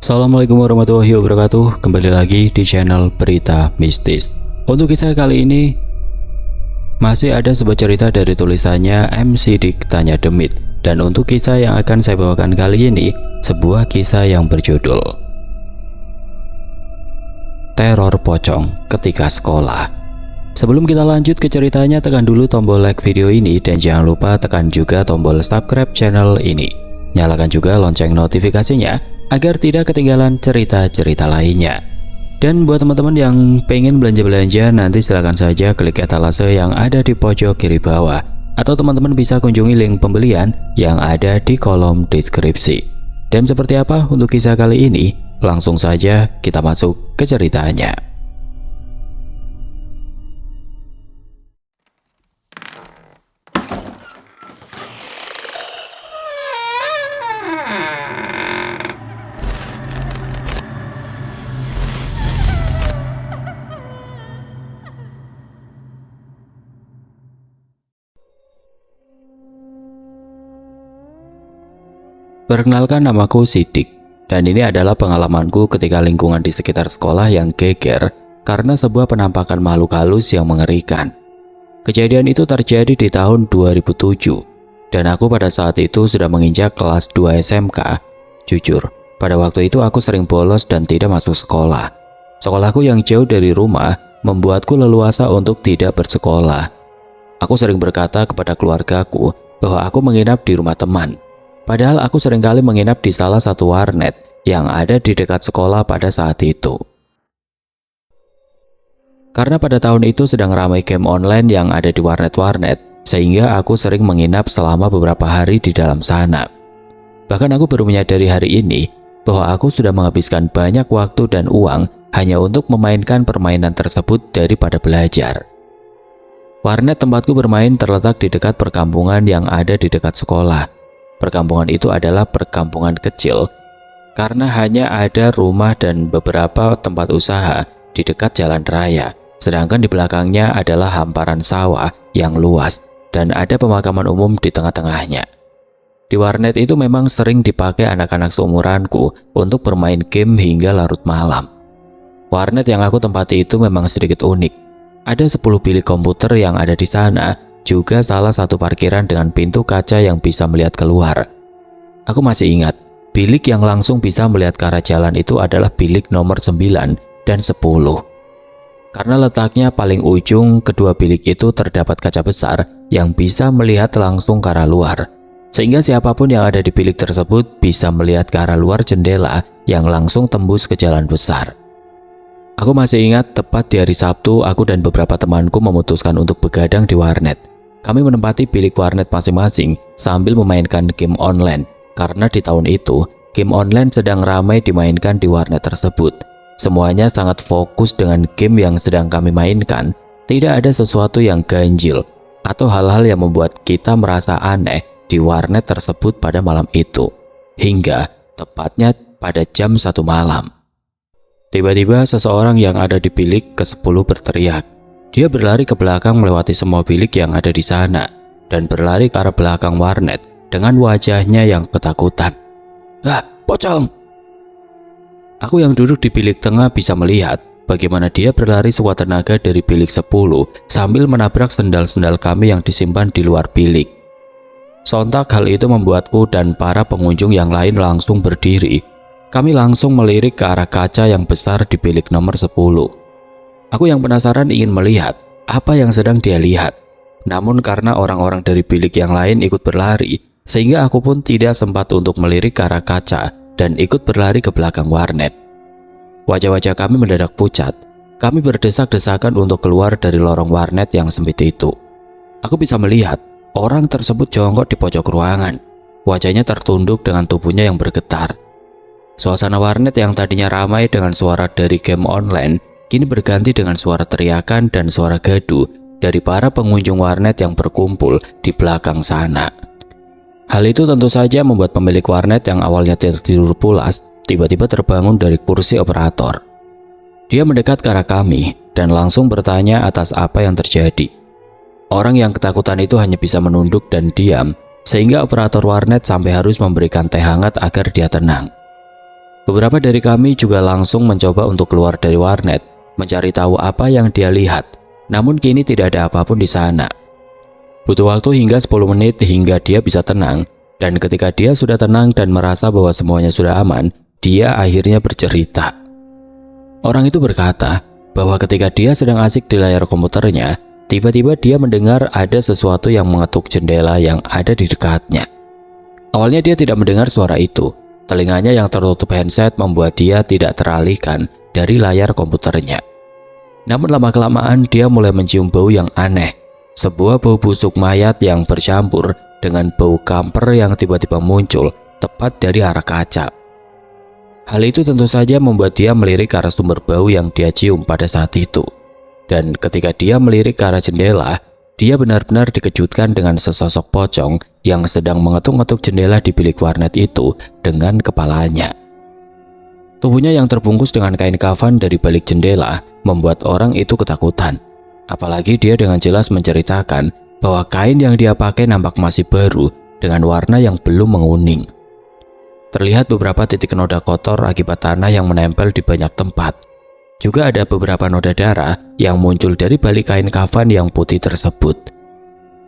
Assalamualaikum warahmatullahi wabarakatuh. Kembali lagi di channel Berita Mistis. Untuk kisah kali ini masih ada sebuah cerita dari tulisannya MC Dik Tanya Demit. Dan untuk kisah yang akan saya bawakan kali ini, sebuah kisah yang berjudul Teror Pocong Ketika Sekolah. Sebelum kita lanjut ke ceritanya, tekan dulu tombol like video ini dan jangan lupa tekan juga tombol subscribe channel ini. Nyalakan juga lonceng notifikasinya agar tidak ketinggalan cerita-cerita lainnya. Dan buat teman-teman yang pengen belanja-belanja, nanti silahkan saja klik etalase yang ada di pojok kiri bawah, atau teman-teman bisa kunjungi link pembelian yang ada di kolom deskripsi. Dan seperti apa untuk kisah kali ini? Langsung saja kita masuk ke ceritanya. Perkenalkan, namaku Sidik, dan ini adalah pengalamanku ketika lingkungan di sekitar sekolah yang geger karena sebuah penampakan makhluk halus yang mengerikan. Kejadian itu terjadi di tahun 2007, dan aku pada saat itu sudah menginjak kelas 2 SMK. Jujur, pada waktu itu aku sering bolos dan tidak masuk sekolah. Sekolahku yang jauh dari rumah membuatku leluasa untuk tidak bersekolah. Aku sering berkata kepada keluargaku bahwa aku menginap di rumah teman. Padahal aku seringkali menginap di salah satu warnet yang ada di dekat sekolah pada saat itu. Karena pada tahun itu sedang ramai game online yang ada di warnet-warnet, sehingga aku sering menginap selama beberapa hari di dalam sana. Bahkan aku baru menyadari hari ini bahwa aku sudah menghabiskan banyak waktu dan uang hanya untuk memainkan permainan tersebut daripada belajar. Warnet tempatku bermain terletak di dekat perkampungan yang ada di dekat sekolah. Perkampungan itu adalah perkampungan kecil karena hanya ada rumah dan beberapa tempat usaha di dekat jalan raya, sedangkan di belakangnya adalah hamparan sawah yang luas dan ada pemakaman umum di tengah-tengahnya. Di warnet itu memang sering dipakai anak-anak seumuranku untuk bermain game hingga larut malam. Warnet yang aku tempati itu memang sedikit unik. Ada 10 bilik komputer yang ada di sana, juga salah satu parkiran dengan pintu kaca yang bisa melihat keluar. Aku masih ingat, bilik yang langsung bisa melihat ke arah jalan itu adalah bilik nomor 9 dan 10. Karena letaknya paling ujung, kedua bilik itu terdapat kaca besar yang bisa melihat langsung ke arah luar. Sehingga siapapun yang ada di bilik tersebut bisa melihat ke arah luar jendela yang langsung tembus ke jalan besar. Aku masih ingat tepat di hari Sabtu, aku dan beberapa temanku memutuskan untuk begadang di warnet. Kami menempati bilik warnet masing-masing sambil memainkan game online, karena di tahun itu game online sedang ramai dimainkan di warnet tersebut. Semuanya sangat fokus dengan game yang sedang kami mainkan. Tidak ada sesuatu yang ganjil atau hal-hal yang membuat kita merasa aneh di warnet tersebut pada malam itu, hingga tepatnya pada jam 1 malam. Tiba-tiba seseorang yang ada di bilik ke-10 berteriak. Dia berlari ke belakang melewati semua bilik yang ada di sana dan berlari ke arah belakang warnet dengan wajahnya yang ketakutan. "Ah, pocong!" Aku yang duduk di bilik tengah bisa melihat bagaimana dia berlari sekuat tenaga dari bilik 10 sambil menabrak sendal-sendal kami yang disimpan di luar bilik. Sontak hal itu membuatku dan para pengunjung yang lain langsung berdiri. Kami langsung melirik ke arah kaca yang besar di bilik nomor 10. Aku yang penasaran ingin melihat apa yang sedang dia lihat. Namun karena orang-orang dari bilik yang lain ikut berlari, sehingga aku pun tidak sempat untuk melirik ke arah kaca dan ikut berlari ke belakang warnet. Wajah-wajah kami mendadak pucat. Kami berdesak-desakan untuk keluar dari lorong warnet yang sempit itu. Aku bisa melihat orang tersebut jongkok di pojok ruangan. Wajahnya tertunduk dengan tubuhnya yang bergetar. Suasana warnet yang tadinya ramai dengan suara dari game online kini berganti dengan suara teriakan dan suara gaduh dari para pengunjung warnet yang berkumpul di belakang sana. Hal itu tentu saja membuat pemilik warnet yang awalnya tertidur pulas tiba-tiba terbangun dari kursi operator. Dia mendekat ke arah kami dan langsung bertanya atas apa yang terjadi. Orang yang ketakutan itu hanya bisa menunduk dan diam, sehingga operator warnet sampai harus memberikan teh hangat agar dia tenang. Beberapa dari kami juga langsung mencoba untuk keluar dari warnet, mencari tahu apa yang dia lihat. Namun kini tidak ada apapun di sana. Butuh waktu hingga 10 menit hingga dia bisa tenang. Dan ketika dia sudah tenang dan merasa bahwa semuanya sudah aman, dia akhirnya bercerita. Orang itu berkata bahwa ketika dia sedang asik di layar komputernya, tiba-tiba dia mendengar ada sesuatu yang mengetuk jendela yang ada di dekatnya. Awalnya dia tidak mendengar suara itu. Telinganya yang tertutup handset membuat dia tidak teralihkan dari layar komputernya. Namun lama-kelamaan dia mulai mencium bau yang aneh. Sebuah bau busuk mayat yang bercampur dengan bau kamper yang tiba-tiba muncul tepat dari arah kaca. Hal itu tentu saja membuat dia melirik ke arah sumber bau yang dia cium pada saat itu. Dan ketika dia melirik ke arah jendela, dia benar-benar dikejutkan dengan sesosok pocong yang sedang mengetuk-ngetuk jendela di bilik warnet itu dengan kepalanya. Tubuhnya yang terbungkus dengan kain kafan dari balik jendela membuat orang itu ketakutan. Apalagi dia dengan jelas menceritakan bahwa kain yang dia pakai nampak masih baru dengan warna yang belum menguning. Terlihat beberapa titik noda kotor akibat tanah yang menempel di banyak tempat. Juga ada beberapa noda darah yang muncul dari balik kain kafan yang putih tersebut.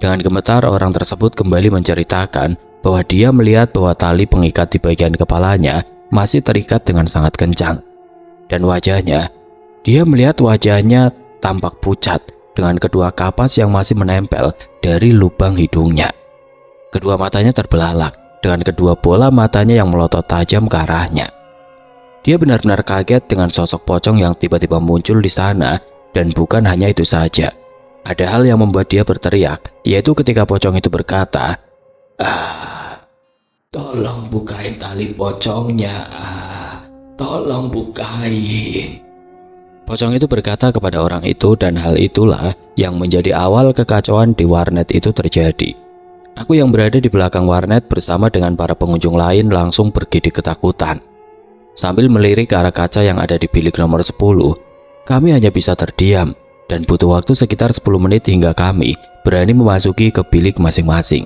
Dengan gemetar orang tersebut kembali menceritakan bahwa dia melihat bahwa tali pengikat di bagian kepalanya masih terikat dengan sangat kencang. Dan dia melihat wajahnya tampak pucat dengan kedua kapas yang masih menempel dari lubang hidungnya. Kedua matanya terbelalak dengan kedua bola matanya yang melotot tajam ke arahnya. Dia benar-benar kaget dengan sosok pocong yang tiba-tiba muncul di sana, dan bukan hanya itu saja. Ada hal yang membuat dia berteriak, yaitu ketika pocong itu berkata, tolong bukain tali pocongnya, tolong bukain." Pocong itu berkata kepada orang itu, dan hal itulah yang menjadi awal kekacauan di warnet itu terjadi. Aku yang berada di belakang warnet bersama dengan para pengunjung lain langsung bergidik ketakutan. Sambil melirik ke arah kaca yang ada di bilik nomor 10, kami hanya bisa terdiam dan butuh waktu sekitar 10 menit hingga kami berani memasuki ke bilik masing-masing.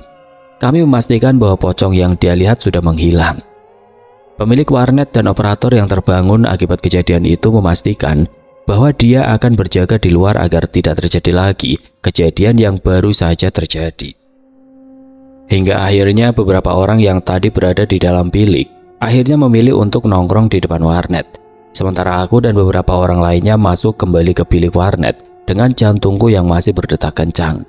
Kami memastikan bahwa pocong yang dia lihat sudah menghilang. Pemilik warnet dan operator yang terbangun akibat kejadian itu memastikan bahwa dia akan berjaga di luar agar tidak terjadi lagi kejadian yang baru saja terjadi. Hingga akhirnya beberapa orang yang tadi berada di dalam bilik akhirnya memilih untuk nongkrong di depan warnet. Sementara aku dan beberapa orang lainnya masuk kembali ke bilik warnet dengan jantungku yang masih berdetak kencang.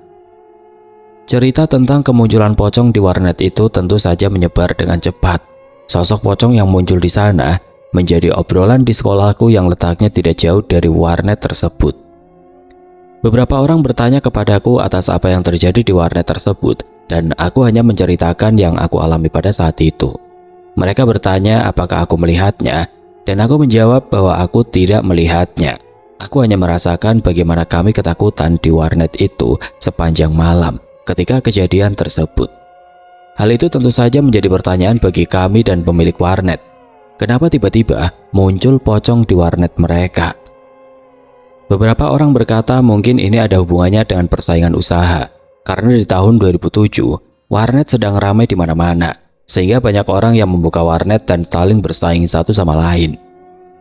Cerita tentang kemunculan pocong di warnet itu tentu saja menyebar dengan cepat. Sosok pocong yang muncul di sana menjadi obrolan di sekolahku yang letaknya tidak jauh dari warnet tersebut. Beberapa orang bertanya kepadaku atas apa yang terjadi di warnet tersebut, dan aku hanya menceritakan yang aku alami pada saat itu. Mereka bertanya apakah aku melihatnya, dan aku menjawab bahwa aku tidak melihatnya. Aku hanya merasakan bagaimana kami ketakutan di warnet itu sepanjang malam ketika kejadian tersebut. Hal itu tentu saja menjadi pertanyaan bagi kami dan pemilik warnet. Kenapa tiba-tiba muncul pocong di warnet mereka? Beberapa orang berkata mungkin ini ada hubungannya dengan persaingan usaha, karena di tahun 2007 warnet sedang ramai di mana-mana. Sehingga banyak orang yang membuka warnet dan saling bersaing satu sama lain.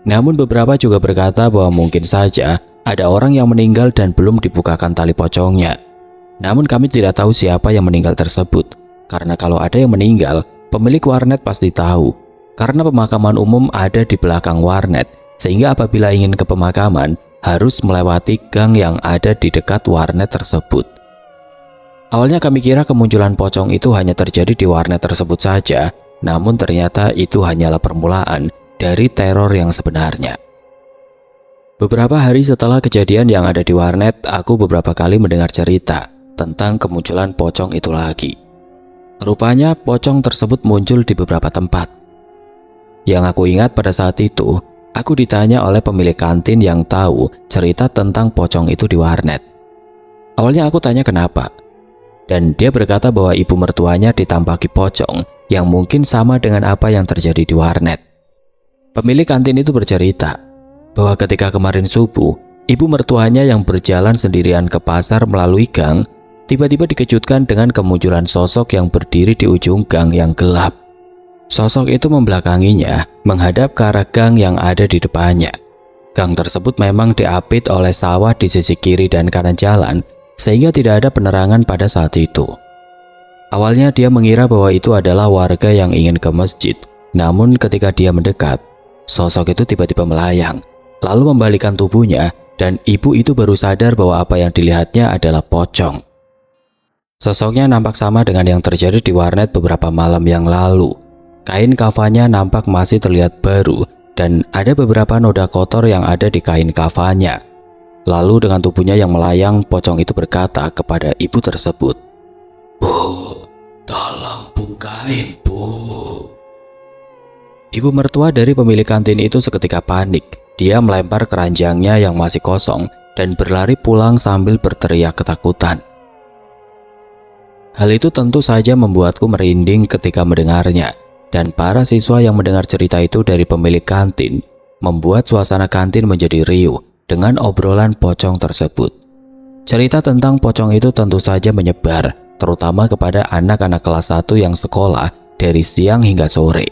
Namun beberapa juga berkata bahwa mungkin saja ada orang yang meninggal dan belum dibukakan tali pocongnya. Namun kami tidak tahu siapa yang meninggal tersebut. Karena kalau ada yang meninggal, pemilik warnet pasti tahu. Karena pemakaman umum ada di belakang warnet, sehingga apabila ingin ke pemakaman harus melewati gang yang ada di dekat warnet tersebut. Awalnya kami kira kemunculan pocong itu hanya terjadi di warnet tersebut saja, namun ternyata itu hanyalah permulaan dari teror yang sebenarnya. Beberapa hari setelah kejadian yang ada di warnet, aku beberapa kali mendengar cerita tentang kemunculan pocong itu lagi. Rupanya pocong tersebut muncul di beberapa tempat. Yang aku ingat pada saat itu, aku ditanya oleh pemilik kantin yang tahu cerita tentang pocong itu di warnet. Awalnya aku tanya kenapa. Dan dia berkata bahwa ibu mertuanya ditampaki pocong yang mungkin sama dengan apa yang terjadi di warnet. Pemilik kantin itu bercerita bahwa ketika kemarin subuh, ibu mertuanya yang berjalan sendirian ke pasar melalui gang, tiba-tiba dikejutkan dengan kemunculan sosok yang berdiri di ujung gang yang gelap. Sosok itu membelakanginya menghadap ke arah gang yang ada di depannya. Gang tersebut memang diapit oleh sawah di sisi kiri dan kanan jalan, sehingga tidak ada penerangan pada saat itu. Awalnya dia mengira bahwa itu adalah warga yang ingin ke masjid, namun ketika dia mendekat, sosok itu tiba-tiba melayang, lalu membalikkan tubuhnya, dan ibu itu baru sadar bahwa apa yang dilihatnya adalah pocong. Sosoknya nampak sama dengan yang terjadi di warnet beberapa malam yang lalu. Kain kafanya nampak masih terlihat baru, dan ada beberapa noda kotor yang ada di kain kafanya. Lalu dengan tubuhnya yang melayang, pocong itu berkata kepada ibu tersebut, "Bu, tolong bukain, Bu." Ibu mertua dari pemilik kantin itu seketika panik. Dia melempar keranjangnya yang masih kosong dan berlari pulang sambil berteriak ketakutan. Hal itu tentu saja membuatku merinding ketika mendengarnya. Dan para siswa yang mendengar cerita itu dari pemilik kantin membuat suasana kantin menjadi riuh dengan obrolan pocong tersebut. Cerita tentang pocong itu tentu saja menyebar, terutama kepada anak-anak kelas 1 yang sekolah dari siang hingga sore.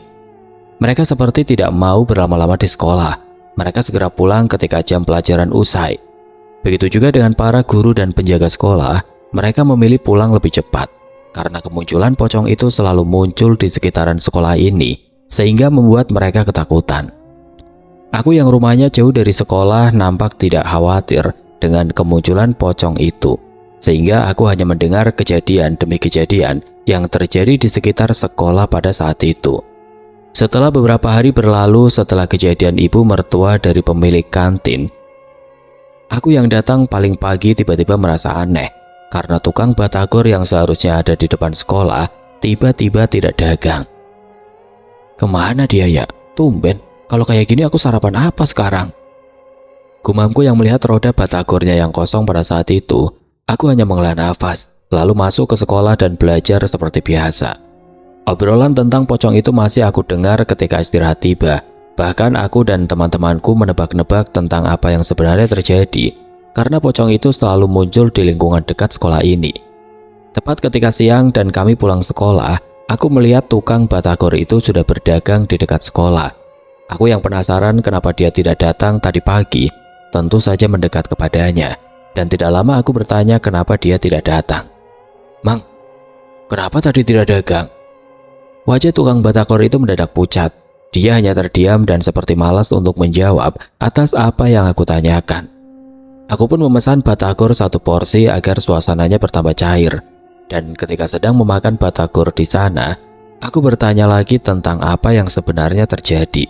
Mereka seperti tidak mau berlama-lama di sekolah. Mereka segera pulang ketika jam pelajaran usai. Begitu juga dengan para guru dan penjaga sekolah, mereka memilih pulang lebih cepat. Karena kemunculan pocong itu selalu muncul di sekitaran sekolah ini, sehingga membuat mereka ketakutan. Aku yang rumahnya jauh dari sekolah nampak tidak khawatir dengan kemunculan pocong itu, sehingga aku hanya mendengar kejadian demi kejadian yang terjadi di sekitar sekolah pada saat itu. Setelah beberapa hari berlalu setelah kejadian ibu mertua dari pemilik kantin, aku yang datang paling pagi tiba-tiba merasa aneh. Karena tukang batagor yang seharusnya ada di depan sekolah tiba-tiba tidak dagang. Kemana dia ya? Tumben, kalau kayak gini aku sarapan apa sekarang? Gumamku yang melihat roda batagornya yang kosong pada saat itu. Aku hanya menghela nafas, lalu masuk ke sekolah dan belajar seperti biasa. Obrolan tentang pocong itu masih aku dengar ketika istirahat tiba. Bahkan aku dan teman-temanku menebak-nebak tentang apa yang sebenarnya terjadi. Karena pocong itu selalu muncul di lingkungan dekat sekolah ini. Tepat ketika siang dan kami pulang sekolah, aku melihat tukang batagor itu sudah berdagang di dekat sekolah. Aku yang penasaran kenapa dia tidak datang tadi pagi, tentu saja mendekat kepadanya. Dan tidak lama aku bertanya kenapa dia tidak datang. "Mang, kenapa tadi tidak dagang?" Wajah tukang batagor itu mendadak pucat. Dia hanya terdiam dan seperti malas untuk menjawab atas apa yang aku tanyakan. Aku pun memesan batagor 1 porsi agar suasananya bertambah cair. Dan ketika sedang memakan batagor di sana, aku bertanya lagi tentang apa yang sebenarnya terjadi.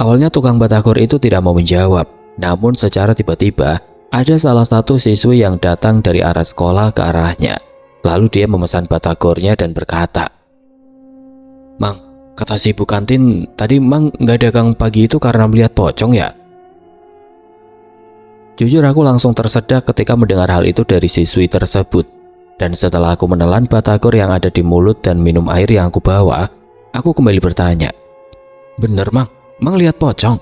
Awalnya tukang batagor itu tidak mau menjawab, namun secara tiba-tiba ada salah satu siswi yang datang dari arah sekolah ke arahnya. Lalu dia memesan batagornya dan berkata, "Mang, kata si ibu kantin tadi Mang nggak dagang pagi itu karena melihat pocong ya?" Jujur aku langsung tersedak ketika mendengar hal itu dari siswi tersebut. Dan setelah aku menelan batagor yang ada di mulut dan minum air yang aku bawa, aku kembali bertanya, "Bener Mang, Mang lihat pocong?"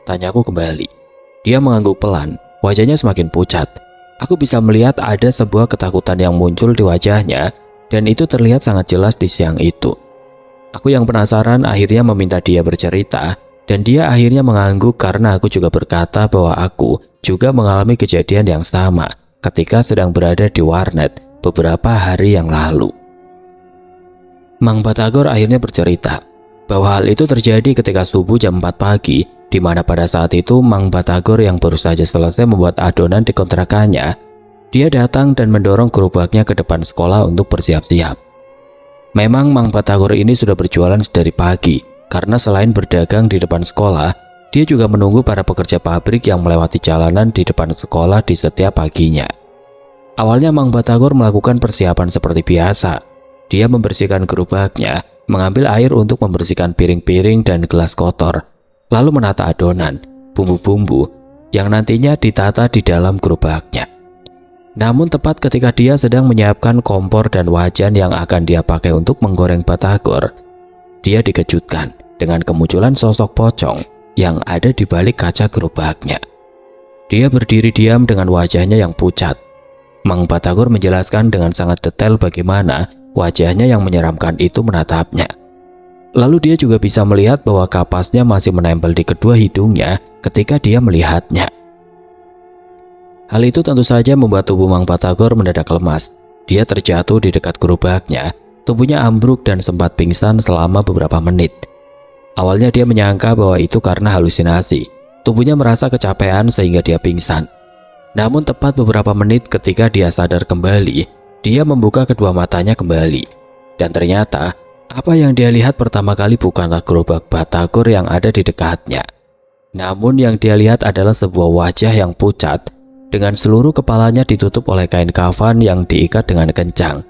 Tanyaku kembali. Dia mengangguk pelan, wajahnya semakin pucat. Aku bisa melihat ada sebuah ketakutan yang muncul di wajahnya, dan itu terlihat sangat jelas di siang itu. Aku yang penasaran akhirnya meminta dia bercerita, dan dia akhirnya mengangguk karena aku juga berkata bahwa aku juga mengalami kejadian yang sama ketika sedang berada di warnet beberapa hari yang lalu. Mang Batagor akhirnya bercerita bahwa hal itu terjadi ketika subuh jam 4 pagi, di mana pada saat itu Mang Batagor yang baru saja selesai membuat adonan di kontrakannya, dia datang dan mendorong gerobaknya ke depan sekolah untuk bersiap-siap. Memang Mang Batagor ini sudah berjualan dari pagi, karena selain berdagang di depan sekolah, dia juga menunggu para pekerja pabrik yang melewati jalanan di depan sekolah di setiap paginya. Awalnya Mang Batagor melakukan persiapan seperti biasa. Dia membersihkan gerobaknya, mengambil air untuk membersihkan piring-piring dan gelas kotor, lalu menata adonan, bumbu-bumbu yang nantinya ditata di dalam gerobaknya. Namun tepat ketika dia sedang menyiapkan kompor dan wajan yang akan dia pakai untuk menggoreng batagor, dia dikejutkan dengan kemunculan sosok pocong yang ada di balik kaca gerobaknya. Dia berdiri diam dengan wajahnya yang pucat. Mang Batagor menjelaskan dengan sangat detail bagaimana wajahnya yang menyeramkan itu menatapnya. Lalu dia juga bisa melihat bahwa kapasnya masih menempel di kedua hidungnya ketika dia melihatnya. Hal itu tentu saja membuat tubuh Mang Batagor mendadak lemas. Dia terjatuh di dekat gerobaknya, tubuhnya ambruk dan sempat pingsan selama beberapa menit. Awalnya dia menyangka bahwa itu karena halusinasi. Tubuhnya merasa kecapean sehingga dia pingsan. Namun tepat beberapa menit ketika dia sadar kembali, dia membuka kedua matanya kembali. Dan ternyata, apa yang dia lihat pertama kali bukanlah gerobak Batagor yang ada di dekatnya. Namun yang dia lihat adalah sebuah wajah yang pucat, dengan seluruh kepalanya ditutup oleh kain kafan yang diikat dengan kencang.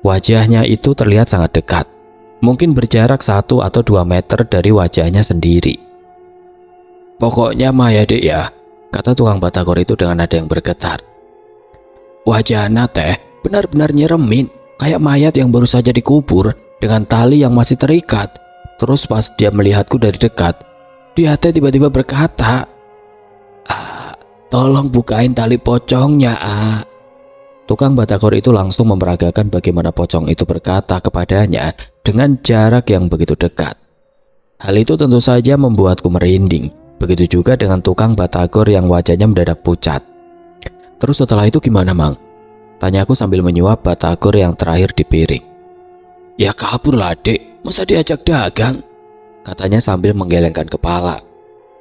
Wajahnya itu terlihat sangat dekat, mungkin berjarak 1 atau 2 meter dari wajahnya sendiri. "Pokoknya mah ya dek ya," kata tukang Batagor itu dengan nada yang bergetar. "Wajahnya teh benar-benar nyeremin, kayak mayat yang baru saja dikubur dengan tali yang masih terikat. Terus pas dia melihatku dari dekat, dia teh tiba-tiba berkata, 'Tolong bukain tali pocongnya, ah.'" Tukang Batagor itu langsung memperagakan bagaimana pocong itu berkata kepadanya dengan jarak yang begitu dekat. Hal itu tentu saja membuatku merinding. Begitu juga dengan tukang Batagor yang wajahnya mendadak pucat. "Terus setelah itu gimana, Mang?" tanyaku sambil menyuap Batagor yang terakhir di piring. "Ya kabur lah dek, masa diajak dagang?" katanya sambil menggelengkan kepala.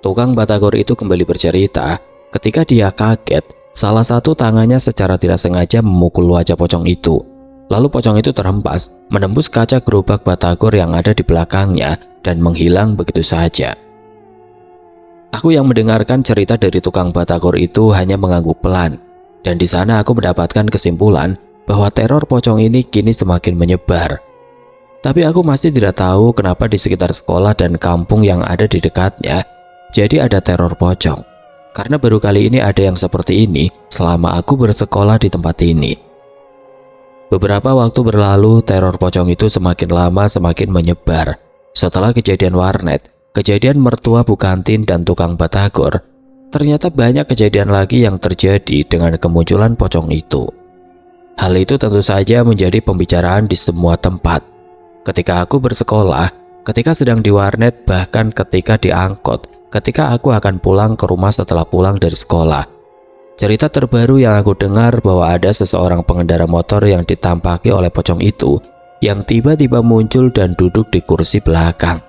Tukang Batagor itu kembali bercerita, ketika dia kaget, salah satu tangannya secara tidak sengaja memukul wajah pocong itu. Lalu pocong itu terhempas, menembus kaca gerobak Batagor yang ada di belakangnya dan menghilang begitu saja. Aku yang mendengarkan cerita dari tukang Batagor itu hanya mengangguk pelan, dan di sana aku mendapatkan kesimpulan bahwa teror pocong ini kini semakin menyebar. Tapi aku masih tidak tahu kenapa di sekitar sekolah dan kampung yang ada di dekatnya jadi ada teror pocong. Karena baru kali ini ada yang seperti ini selama aku bersekolah di tempat ini. Beberapa waktu berlalu, teror pocong itu semakin lama semakin menyebar. Setelah kejadian warnet, kejadian mertua Bu Kantin dan tukang Batagor, ternyata banyak kejadian lagi yang terjadi dengan kemunculan pocong itu. Hal itu tentu saja menjadi pembicaraan di semua tempat. Ketika aku bersekolah, ketika sedang di warnet, bahkan ketika di angkot, ketika aku akan pulang ke rumah setelah pulang dari sekolah. Cerita terbaru yang aku dengar bahwa ada seseorang pengendara motor yang ditampaki oleh pocong itu yang tiba-tiba muncul dan duduk di kursi belakang.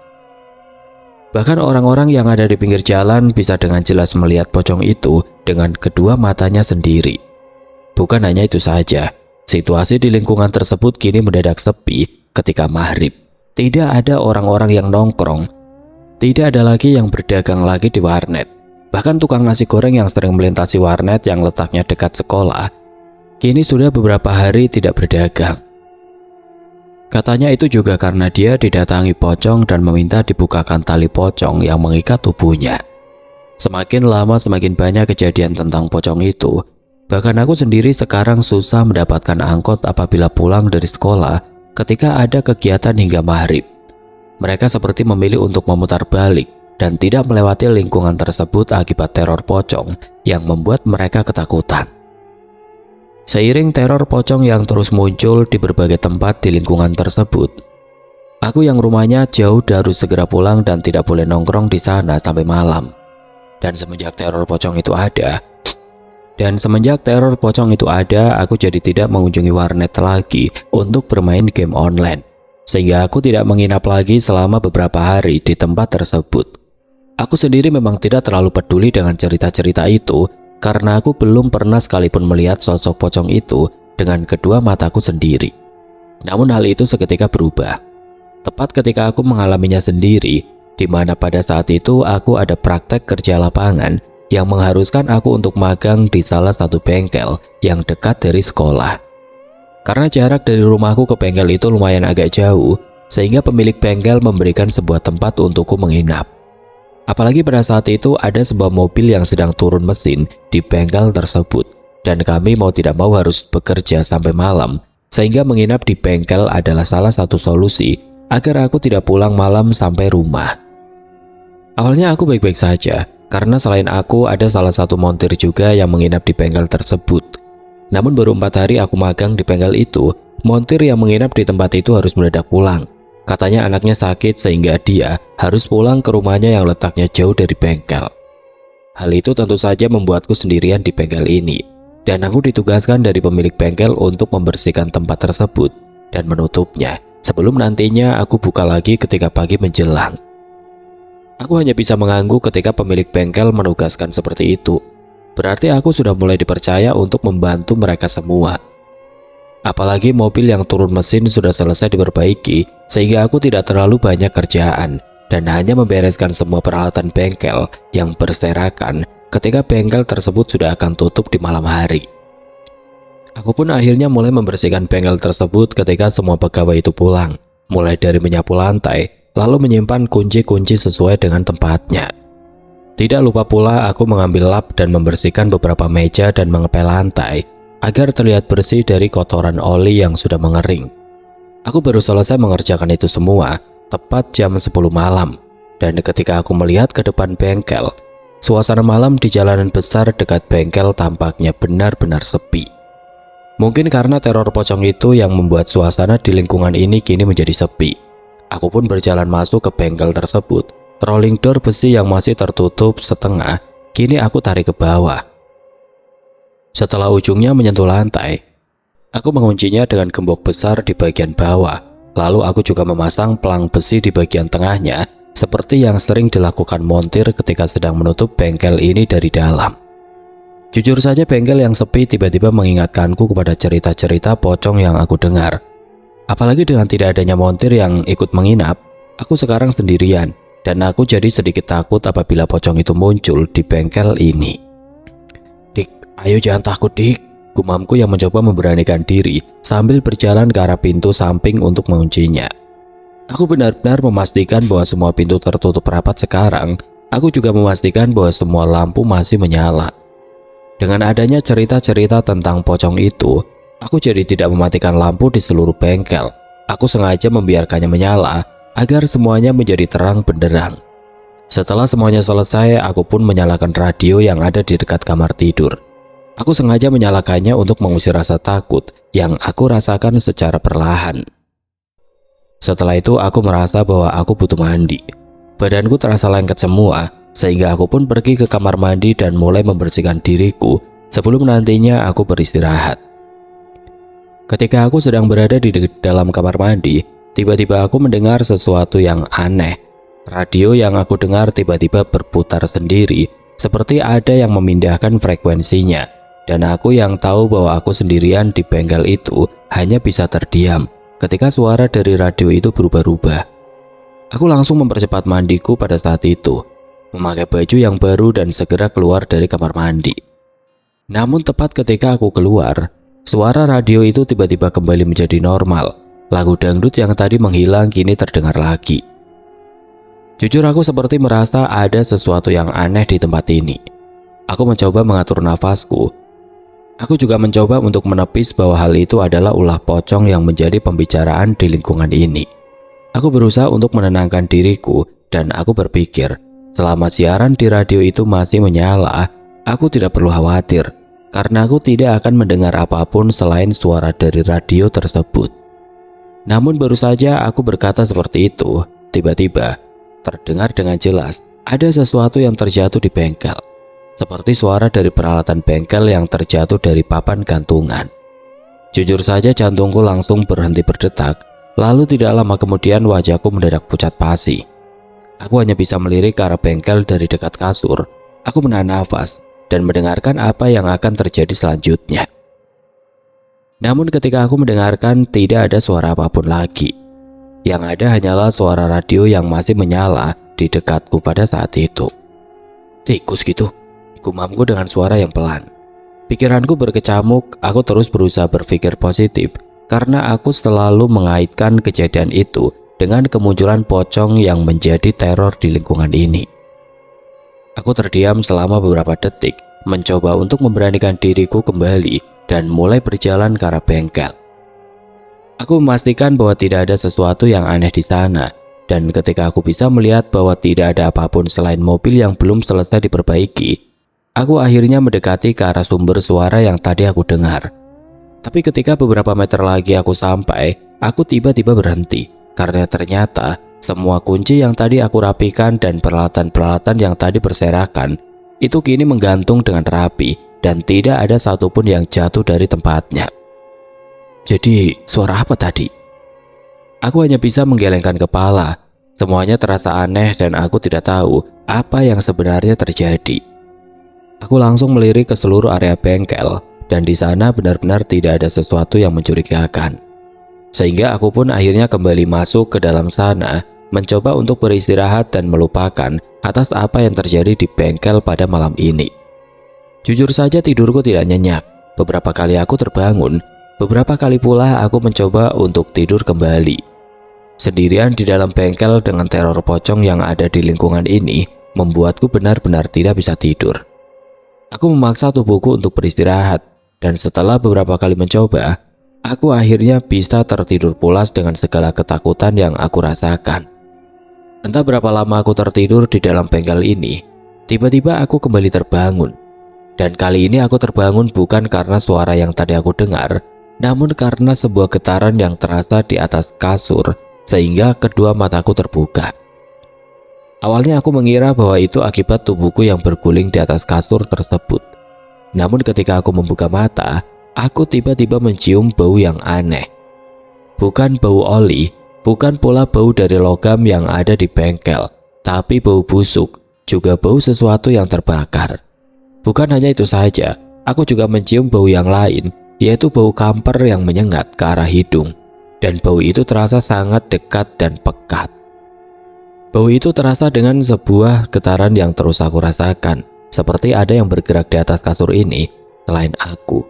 Bahkan orang-orang yang ada di pinggir jalan bisa dengan jelas melihat pocong itu dengan kedua matanya sendiri. Bukan hanya itu saja, situasi di lingkungan tersebut kini mendadak sepi ketika maghrib. Tidak ada orang-orang yang nongkrong. Tidak ada lagi yang berdagang lagi di warnet. Bahkan tukang nasi goreng yang sering melintasi warnet yang letaknya dekat sekolah, kini sudah beberapa hari tidak berdagang. Katanya itu juga karena dia didatangi pocong dan meminta dibukakan tali pocong yang mengikat tubuhnya. Semakin lama semakin banyak kejadian tentang pocong itu. Bahkan aku sendiri sekarang susah mendapatkan angkot apabila pulang dari sekolah ketika ada kegiatan hingga maghrib. Mereka seperti memilih untuk memutar balik dan tidak melewati lingkungan tersebut akibat teror pocong yang membuat mereka ketakutan. Seiring teror pocong yang terus muncul di berbagai tempat di lingkungan tersebut, aku yang rumahnya jauh harus segera pulang dan tidak boleh nongkrong di sana sampai malam. Dan semenjak teror pocong itu ada, aku jadi tidak mengunjungi warnet lagi untuk bermain game online. Sehingga aku tidak menginap lagi selama beberapa hari di tempat tersebut. Aku sendiri memang tidak terlalu peduli dengan cerita-cerita itu karena aku belum pernah sekalipun melihat sosok pocong itu dengan kedua mataku sendiri. Namun hal itu seketika berubah. Tepat ketika aku mengalaminya sendiri, di mana pada saat itu aku ada praktek kerja lapangan yang mengharuskan aku untuk magang di salah satu bengkel yang dekat dari sekolah. Karena jarak dari rumahku ke bengkel itu lumayan agak jauh, sehingga pemilik bengkel memberikan sebuah tempat untukku menginap. Apalagi pada saat itu ada sebuah mobil yang sedang turun mesin di bengkel tersebut, dan kami mau tidak mau harus bekerja sampai malam, sehingga menginap di bengkel adalah salah satu solusi agar aku tidak pulang malam sampai rumah. Awalnya aku baik-baik saja, karena selain aku ada salah satu montir juga yang menginap di bengkel tersebut. Namun baru 4 hari aku magang di bengkel itu, montir yang menginap di tempat itu harus mendadak pulang. Katanya anaknya sakit sehingga dia harus pulang ke rumahnya yang letaknya jauh dari bengkel. Hal itu tentu saja membuatku sendirian di bengkel ini, dan aku ditugaskan dari pemilik bengkel untuk membersihkan tempat tersebut dan menutupnya sebelum nantinya aku buka lagi ketika pagi menjelang. Aku hanya bisa mengangguk ketika pemilik bengkel menugaskan seperti itu. Berarti aku sudah mulai dipercaya untuk membantu mereka semua. Apalagi mobil yang turun mesin sudah selesai diperbaiki, sehingga aku tidak terlalu banyak kerjaan dan hanya membereskan semua peralatan bengkel yang berserakan ketika bengkel tersebut sudah akan tutup di malam hari. Aku pun akhirnya mulai membersihkan bengkel tersebut ketika semua pegawai itu pulang, mulai dari menyapu lantai, lalu menyimpan kunci-kunci sesuai dengan tempatnya. Tidak lupa pula aku mengambil lap dan membersihkan beberapa meja dan mengepel lantai agar terlihat bersih dari kotoran oli yang sudah mengering. Aku baru selesai mengerjakan itu semua tepat jam 10 malam, dan ketika aku melihat ke depan bengkel, suasana malam di jalanan besar dekat bengkel tampaknya benar-benar sepi. Mungkin karena teror pocong itu yang membuat suasana di lingkungan ini kini menjadi sepi. Aku pun berjalan masuk ke bengkel tersebut. Rolling door besi yang masih tertutup setengah, kini aku tarik ke bawah. Setelah ujungnya menyentuh lantai, aku menguncinya dengan gembok besar di bagian bawah. Lalu aku juga memasang pelang besi di bagian tengahnya, seperti yang sering dilakukan montir ketika sedang menutup bengkel ini dari dalam. Jujur saja bengkel yang sepi tiba-tiba mengingatkanku kepada cerita-cerita pocong yang aku dengar. Apalagi dengan tidak adanya montir yang ikut menginap, aku sekarang sendirian dan aku jadi sedikit takut apabila pocong itu muncul di bengkel ini. "Dik, ayo jangan takut dik," gumamku yang mencoba memberanikan diri sambil berjalan ke arah pintu samping untuk menguncinya. Aku benar-benar memastikan bahwa semua pintu tertutup rapat sekarang. Aku juga memastikan bahwa semua lampu masih menyala. Dengan adanya cerita-cerita tentang pocong itu, aku jadi tidak mematikan lampu di seluruh bengkel. Aku sengaja membiarkannya menyala agar semuanya menjadi terang benderang. Setelah semuanya selesai, aku pun menyalakan radio yang ada di dekat kamar tidur. Aku sengaja menyalakannya untuk mengusir rasa takut yang aku rasakan secara perlahan. Setelah itu aku merasa bahwa aku butuh mandi. Badanku terasa lengket semua, sehingga aku pun pergi ke kamar mandi dan mulai membersihkan diriku sebelum nantinya aku beristirahat. Ketika aku sedang berada di dalam kamar mandi, tiba-tiba aku mendengar sesuatu yang aneh. Radio yang aku dengar tiba-tiba berputar sendiri, seperti ada yang memindahkan frekuensinya. Dan aku yang tahu bahwa aku sendirian di bengkel itu hanya bisa terdiam ketika suara dari radio itu berubah-ubah. Aku langsung mempercepat mandiku pada saat itu, memakai baju yang baru dan segera keluar dari kamar mandi. Namun tepat ketika aku keluar, suara radio itu tiba-tiba kembali menjadi normal. Lagu dangdut yang tadi menghilang kini terdengar lagi. Jujur aku seperti merasa ada sesuatu yang aneh di tempat ini. Aku mencoba mengatur nafasku. Aku juga mencoba untuk menepis bahwa hal itu adalah ulah pocong yang menjadi pembicaraan di lingkungan ini. Aku berusaha untuk menenangkan diriku dan aku berpikir, selama siaran di radio itu masih menyala, aku tidak perlu khawatir. Karena aku tidak akan mendengar apapun selain suara dari radio tersebut. Namun baru saja aku berkata seperti itu, tiba-tiba terdengar dengan jelas ada sesuatu yang terjatuh di bengkel. Seperti suara dari peralatan bengkel yang terjatuh dari papan gantungan. Jujur saja jantungku langsung berhenti berdetak. Lalu tidak lama kemudian wajahku mendadak pucat pasi. Aku hanya bisa melirik ke arah bengkel dari dekat kasur. Aku menahan nafas dan mendengarkan apa yang akan terjadi selanjutnya. Namun ketika aku mendengarkan, tidak ada suara apapun lagi. Yang ada hanyalah suara radio yang masih menyala di dekatku pada saat itu. "Tikus gitu," gumamku dengan suara yang pelan. Pikiranku berkecamuk. Aku terus berusaha berpikir positif karena aku selalu mengaitkan kejadian itu dengan kemunculan pocong yang menjadi teror di lingkungan ini. Aku terdiam selama beberapa detik, mencoba untuk memberanikan diriku kembali dan mulai berjalan ke arah bengkel. Aku memastikan bahwa tidak ada sesuatu yang aneh di sana, dan ketika aku bisa melihat bahwa tidak ada apapun selain mobil yang belum selesai diperbaiki, aku akhirnya mendekati ke arah sumber suara yang tadi aku dengar. Tapi ketika beberapa meter lagi aku sampai, aku tiba-tiba berhenti karena ternyata semua kunci yang tadi aku rapikan dan peralatan-peralatan yang tadi berserakan itu kini menggantung dengan rapi dan tidak ada satupun yang jatuh dari tempatnya. Jadi suara apa tadi? Aku hanya bisa menggelengkan kepala. Semuanya terasa aneh dan aku tidak tahu apa yang sebenarnya terjadi. Aku langsung melirik ke seluruh area bengkel dan di sana benar-benar tidak ada sesuatu yang mencurigakan. Sehingga aku pun akhirnya kembali masuk ke dalam sana, mencoba untuk beristirahat dan melupakan atas apa yang terjadi di bengkel pada malam ini. Jujur saja tidurku tidak nyenyak. Beberapa kali aku terbangun, beberapa kali pula aku mencoba untuk tidur kembali. Sendirian di dalam bengkel dengan teror pocong yang ada di lingkungan ini membuatku benar-benar tidak bisa tidur. Aku memaksa tubuhku untuk beristirahat dan setelah beberapa kali mencoba, aku akhirnya bisa tertidur pulas dengan segala ketakutan yang aku rasakan. Entah berapa lama aku tertidur di dalam bengkel ini, tiba-tiba aku kembali terbangun. Dan kali ini aku terbangun bukan karena suara yang tadi aku dengar, namun karena sebuah getaran yang terasa di atas kasur sehingga kedua mataku terbuka. Awalnya aku mengira bahwa itu akibat tubuhku yang berguling di atas kasur tersebut. Namun ketika aku membuka mata, aku tiba-tiba mencium bau yang aneh. Bukan bau oli, bukan pula bau dari logam yang ada di bengkel, tapi bau busuk, juga bau sesuatu yang terbakar. Bukan hanya itu saja, aku juga mencium bau yang lain, yaitu bau kamper yang menyengat ke arah hidung. Dan bau itu terasa sangat dekat dan pekat. Bau itu terasa dengan sebuah getaran yang terus aku rasakan, seperti ada yang bergerak di atas kasur ini selain aku.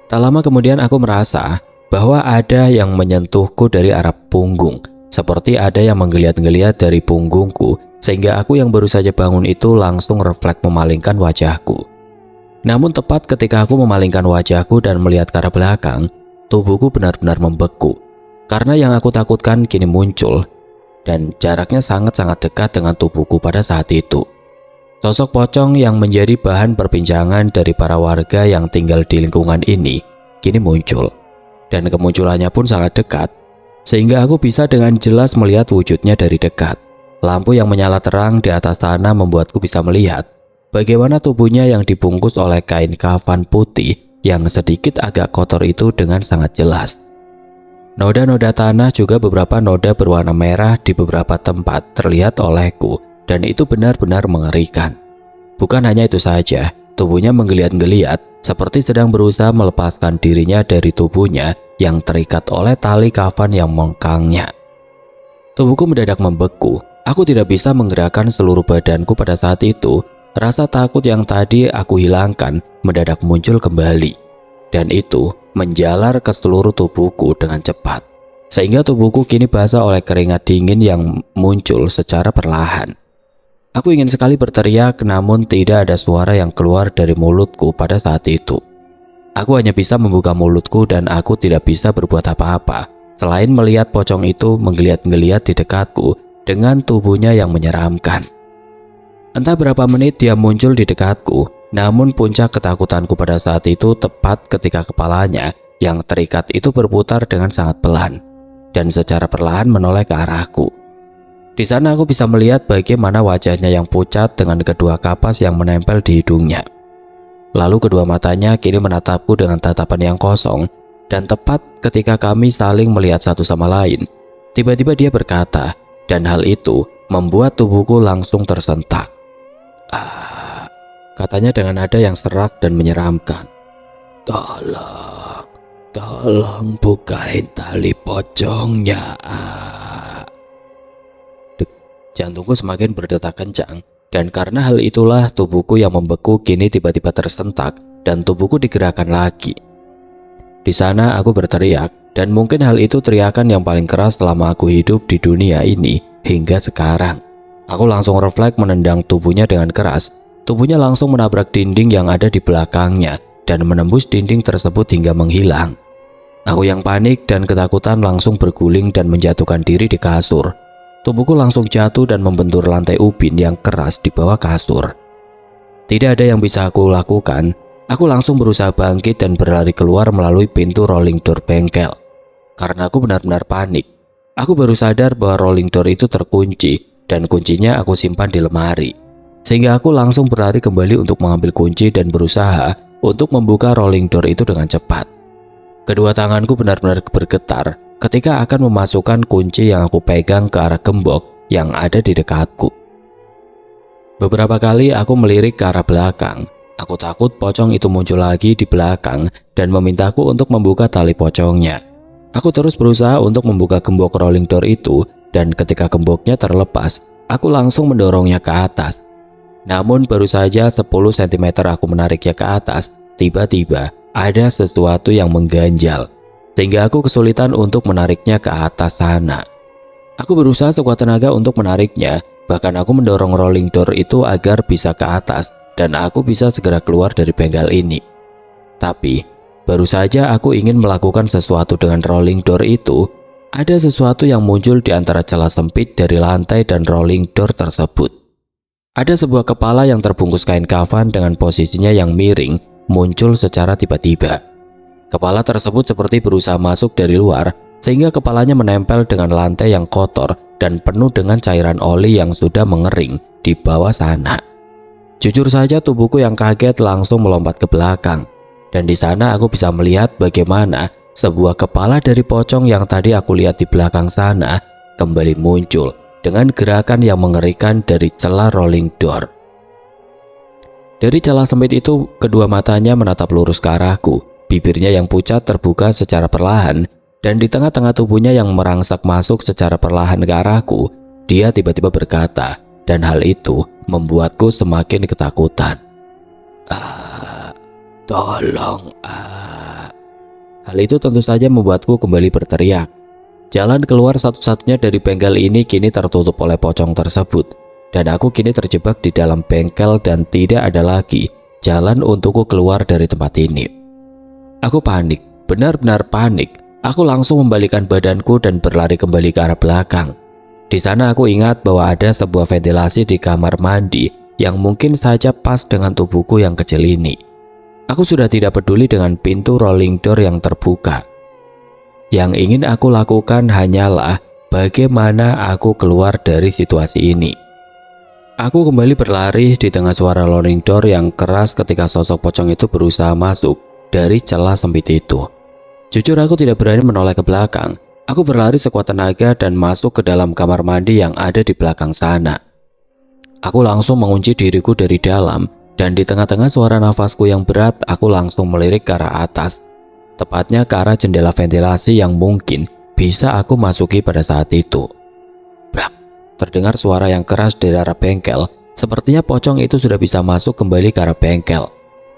Tak lama kemudian aku merasa bahwa ada yang menyentuhku dari arah punggung, seperti ada yang menggeliat-geliat dari punggungku, sehingga aku yang baru saja bangun itu langsung refleks memalingkan wajahku. Namun tepat ketika aku memalingkan wajahku dan melihat ke arah belakang, tubuhku benar-benar membeku, karena yang aku takutkan kini muncul, dan jaraknya sangat-sangat dekat dengan tubuhku pada saat itu. Sosok pocong yang menjadi bahan perbincangan dari para warga yang tinggal di lingkungan ini kini muncul, dan kemunculannya pun sangat dekat, sehingga aku bisa dengan jelas melihat wujudnya dari dekat. Lampu yang menyala terang di atas sana membuatku bisa melihat bagaimana tubuhnya yang dibungkus oleh kain kafan putih yang sedikit agak kotor itu dengan sangat jelas. Noda-noda tanah juga beberapa noda berwarna merah di beberapa tempat terlihat olehku, dan itu benar-benar mengerikan. Bukan hanya itu saja, tubuhnya menggeliat-geliat seperti sedang berusaha melepaskan dirinya dari tubuhnya yang terikat oleh tali kafan yang mengkangnya. Tubuhku mendadak membeku. Aku tidak bisa menggerakkan seluruh badanku pada saat itu. Rasa takut yang tadi aku hilangkan mendadak muncul kembali, dan itu menjalar ke seluruh tubuhku dengan cepat, sehingga tubuhku kini basah oleh keringat dingin yang muncul secara perlahan. Aku ingin sekali berteriak, namun tidak ada suara yang keluar dari mulutku pada saat itu. Aku hanya bisa membuka mulutku dan aku tidak bisa berbuat apa-apa selain melihat pocong itu menggeliat-geliat di dekatku dengan tubuhnya yang menyeramkan. Entah berapa menit dia muncul di dekatku, namun puncak ketakutanku pada saat itu tepat ketika kepalanya yang terikat itu berputar dengan sangat pelan dan secara perlahan menoleh ke arahku. Di sana aku bisa melihat bagaimana wajahnya yang pucat dengan kedua kapas yang menempel di hidungnya. Lalu kedua matanya kini menatapku dengan tatapan yang kosong, dan tepat ketika kami saling melihat satu sama lain, tiba-tiba dia berkata, dan hal itu membuat tubuhku langsung tersentak. Katanya dengan nada yang serak dan menyeramkan. Tolong bukain tali pocongnya. Jantungku semakin berdetak kencang, dan karena hal itulah tubuhku yang membeku kini tiba-tiba tersentak dan tubuhku digerakkan lagi. Di sana aku berteriak, dan mungkin hal itu teriakan yang paling keras selama aku hidup di dunia ini hingga sekarang. Aku langsung refleks menendang tubuhnya dengan keras. Tubuhnya langsung menabrak dinding yang ada di belakangnya dan menembus dinding tersebut hingga menghilang. Aku yang panik dan ketakutan langsung berguling dan menjatuhkan diri di kasur. Tubuhku langsung jatuh dan membentur lantai ubin yang keras di bawah kasur. Tidak ada yang bisa aku lakukan. Aku langsung berusaha bangkit dan berlari keluar melalui pintu rolling door bengkel. Karena aku benar-benar panik. Aku baru sadar bahwa rolling door itu terkunci dan kuncinya aku simpan di lemari. Sehingga aku langsung berlari kembali untuk mengambil kunci dan berusaha untuk membuka rolling door itu dengan cepat. Kedua tanganku benar-benar bergetar ketika akan memasukkan kunci yang aku pegang ke arah gembok yang ada di dekatku. Beberapa kali aku melirik ke arah belakang. Aku takut pocong itu muncul lagi di belakang dan memintaku untuk membuka tali pocongnya. Aku terus berusaha untuk membuka gembok rolling door itu dan ketika gemboknya terlepas, aku langsung mendorongnya ke atas. Namun baru saja 10 cm aku menariknya ke atas, tiba-tiba ada sesuatu yang mengganjal, sehingga aku kesulitan untuk menariknya ke atas sana. Aku berusaha sekuat tenaga untuk menariknya, bahkan aku mendorong rolling door itu agar bisa ke atas dan aku bisa segera keluar dari bengkel ini. Tapi, baru saja aku ingin melakukan sesuatu dengan rolling door itu, ada sesuatu yang muncul di antara celah sempit dari lantai dan rolling door tersebut. Ada sebuah kepala yang terbungkus kain kafan dengan posisinya yang miring muncul secara tiba-tiba. Kepala tersebut seperti berusaha masuk dari luar, sehingga kepalanya menempel dengan lantai yang kotor dan penuh dengan cairan oli yang sudah mengering di bawah sana. Jujur saja tubuhku yang kaget langsung melompat ke belakang, dan di sana aku bisa melihat bagaimana sebuah kepala dari pocong yang tadi aku lihat di belakang sana kembali muncul dengan gerakan yang mengerikan dari celah rolling door. Dari celah sempit itu, kedua matanya menatap lurus ke arahku. Bibirnya yang pucat terbuka secara perlahan, dan di tengah-tengah tubuhnya yang merangsak masuk secara perlahan ke arahku, dia tiba-tiba berkata, dan hal itu membuatku semakin ketakutan. Tolong. Hal itu tentu saja membuatku kembali berteriak. Jalan keluar satu-satunya dari bengkel ini kini tertutup oleh pocong tersebut, dan aku kini terjebak di dalam bengkel dan tidak ada lagi jalan untukku keluar dari tempat ini. Aku panik, benar-benar panik. Aku langsung membalikkan badanku dan berlari kembali ke arah belakang. Di sana aku ingat bahwa ada sebuah ventilasi di kamar mandi yang mungkin saja pas dengan tubuhku yang kecil ini. Aku sudah tidak peduli dengan pintu rolling door yang terbuka. Yang ingin aku lakukan hanyalah bagaimana aku keluar dari situasi ini. Aku kembali berlari di tengah suara rolling door yang keras ketika sosok pocong itu berusaha masuk dari celah sempit itu. Jujur aku tidak berani menoleh ke belakang. Aku berlari sekuat tenaga dan masuk ke dalam kamar mandi yang ada di belakang sana. Aku langsung mengunci diriku dari dalam, dan di tengah-tengah suara nafasku yang berat, aku langsung melirik ke arah atas. Tepatnya ke arah jendela ventilasi yang mungkin bisa aku masuki pada saat itu. Brak, terdengar suara yang keras dari arah bengkel. Sepertinya pocong itu sudah bisa masuk kembali ke arah bengkel.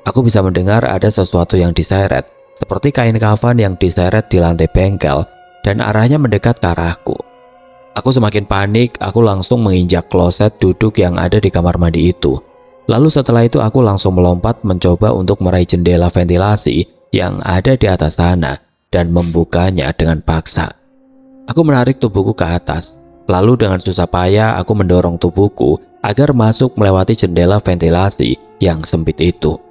Aku bisa mendengar ada sesuatu yang diseret, seperti kain kafan yang diseret di lantai bengkel, dan arahnya mendekat ke arahku. Aku semakin panik, aku langsung menginjak kloset duduk yang ada di kamar mandi itu. Lalu setelah itu aku langsung melompat mencoba untuk meraih jendela ventilasi yang ada di atas sana dan membukanya dengan paksa. Aku menarik tubuhku ke atas, lalu dengan susah payah aku mendorong tubuhku agar masuk melewati jendela ventilasi yang sempit itu.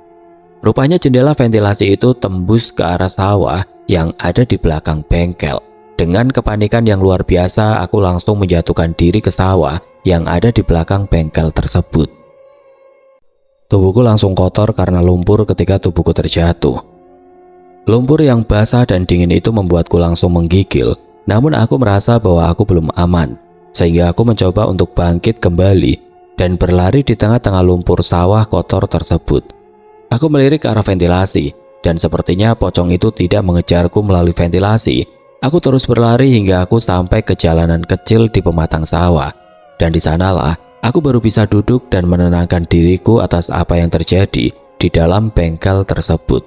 Rupanya jendela ventilasi itu tembus ke arah sawah yang ada di belakang bengkel. Dengan kepanikan yang luar biasa, aku langsung menjatuhkan diri ke sawah yang ada di belakang bengkel tersebut. Tubuhku langsung kotor karena lumpur ketika tubuhku terjatuh. Lumpur yang basah dan dingin itu membuatku langsung menggigil, namun aku merasa bahwa aku belum aman, sehingga aku mencoba untuk bangkit kembali dan berlari di tengah-tengah lumpur sawah kotor tersebut. Aku melirik ke arah ventilasi, dan sepertinya pocong itu tidak mengejarku melalui ventilasi. Aku terus berlari hingga aku sampai ke jalanan kecil di pematang sawah, dan di sanalah aku baru bisa duduk dan menenangkan diriku atas apa yang terjadi di dalam bengkel tersebut.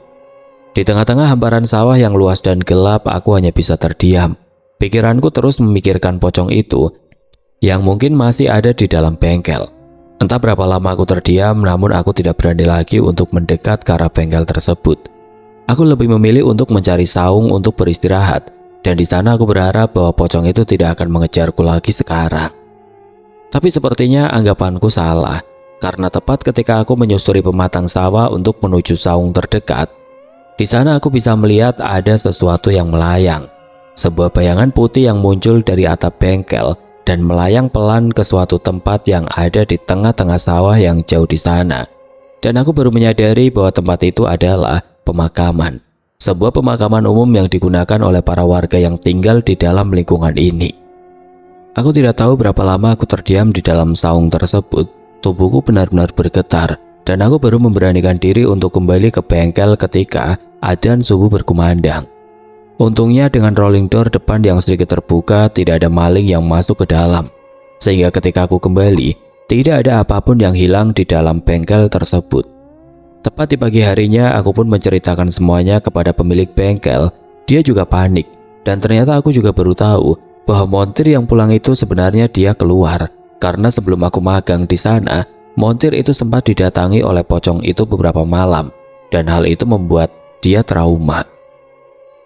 Di tengah-tengah hamparan sawah yang luas dan gelap, aku hanya bisa terdiam. Pikiranku terus memikirkan pocong itu yang mungkin masih ada di dalam bengkel. Entah berapa lama aku terdiam, namun aku tidak berani lagi untuk mendekat ke arah bengkel tersebut. Aku lebih memilih untuk mencari saung untuk beristirahat, dan di sana aku berharap bahwa pocong itu tidak akan mengejarku lagi sekarang. Tapi sepertinya anggapanku salah, karena tepat ketika aku menyusuri pematang sawah untuk menuju saung terdekat, di sana aku bisa melihat ada sesuatu yang melayang. sebuah bayangan putih yang muncul dari atap bengkel dan melayang pelan ke suatu tempat yang ada di tengah-tengah sawah yang jauh di sana. Dan aku baru menyadari bahwa tempat itu adalah pemakaman. Sebuah pemakaman umum yang digunakan oleh para warga yang tinggal di dalam lingkungan ini. Aku tidak tahu berapa lama aku terdiam di dalam saung tersebut. Tubuhku benar-benar bergetar dan aku baru memberanikan diri untuk kembali ke bengkel ketika adzan subuh berkumandang. Untungnya dengan rolling door depan yang sedikit terbuka, tidak ada maling yang masuk ke dalam. Sehingga ketika aku kembali, tidak ada apapun yang hilang di dalam bengkel tersebut. Tepat di pagi harinya, aku pun menceritakan semuanya kepada pemilik bengkel. Dia juga panik, dan ternyata aku juga baru tahu bahwa montir yang pulang itu sebenarnya dia keluar. Karena sebelum aku magang di sana, montir itu sempat didatangi oleh pocong itu beberapa malam, dan hal itu membuat dia trauma.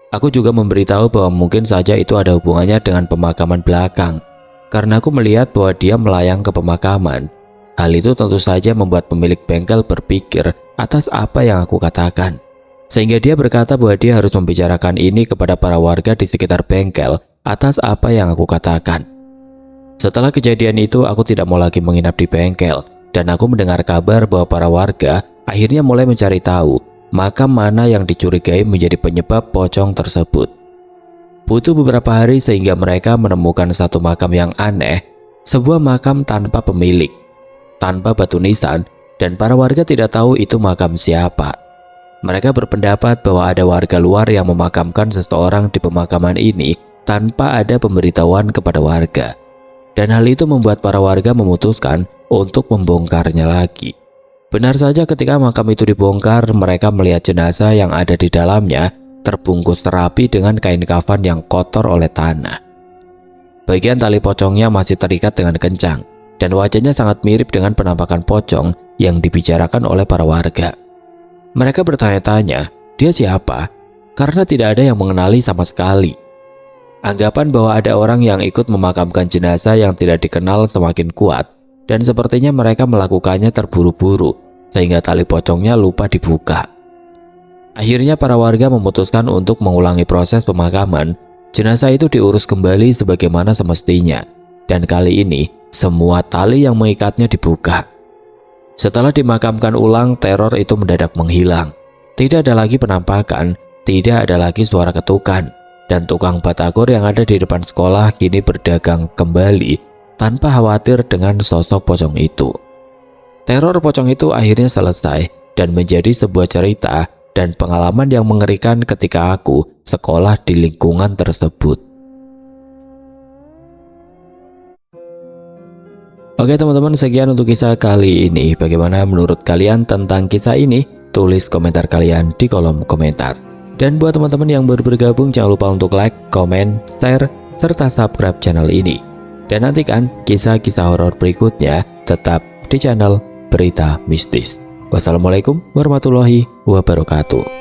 Aku juga memberitahu bahwa mungkin saja itu ada hubungannya dengan pemakaman belakang, karena aku melihat bahwa dia melayang ke pemakaman. Hal itu tentu saja membuat pemilik bengkel berpikir atas apa yang aku katakan, sehingga dia berkata bahwa dia harus membicarakan ini kepada para warga di sekitar bengkel atas apa yang aku katakan. Setelah kejadian itu, aku tidak mau lagi menginap di bengkel, dan aku mendengar kabar bahwa para warga akhirnya mulai mencari tahu makam mana yang dicurigai menjadi penyebab pocong tersebut. Butuh beberapa hari sehingga mereka menemukan satu makam yang aneh, sebuah makam tanpa pemilik, tanpa batu nisan, dan para warga tidak tahu itu makam siapa. Mereka berpendapat bahwa ada warga luar yang memakamkan seseorang di pemakaman ini tanpa ada pemberitahuan kepada warga. Dan hal itu membuat para warga memutuskan untuk membongkarnya lagi. Benar saja ketika makam itu dibongkar, mereka melihat jenazah yang ada di dalamnya terbungkus rapi dengan kain kafan yang kotor oleh tanah. Bagian tali pocongnya masih terikat dengan kencang, dan wajahnya sangat mirip dengan penampakan pocong yang dibicarakan oleh para warga. Mereka bertanya-tanya, dia siapa? Karena tidak ada yang mengenali sama sekali. Anggapan bahwa ada orang yang ikut memakamkan jenazah yang tidak dikenal semakin kuat, dan sepertinya mereka melakukannya terburu-buru sehingga tali pocongnya lupa dibuka. Akhirnya para warga memutuskan untuk mengulangi proses pemakaman. Jenazah itu diurus kembali sebagaimana semestinya, dan kali ini semua tali yang mengikatnya dibuka. Setelah dimakamkan ulang, teror itu mendadak menghilang. Tidak ada lagi penampakan, tidak ada lagi suara ketukan, dan tukang batagor yang ada di depan sekolah kini berdagang kembali tanpa khawatir dengan sosok pocong itu. Teror pocong itu akhirnya selesai dan menjadi sebuah cerita dan pengalaman yang mengerikan ketika aku sekolah di lingkungan tersebut. Oke teman-teman, sekian untuk kisah kali ini. Bagaimana menurut kalian tentang kisah ini? Tulis komentar kalian di kolom komentar. Dan buat teman-teman yang baru bergabung, jangan lupa untuk like, komen, share, serta subscribe channel ini. Dan nantikan kisah-kisah horor berikutnya tetap di channel Berita Mistis. Wassalamualaikum warahmatullahi wabarakatuh.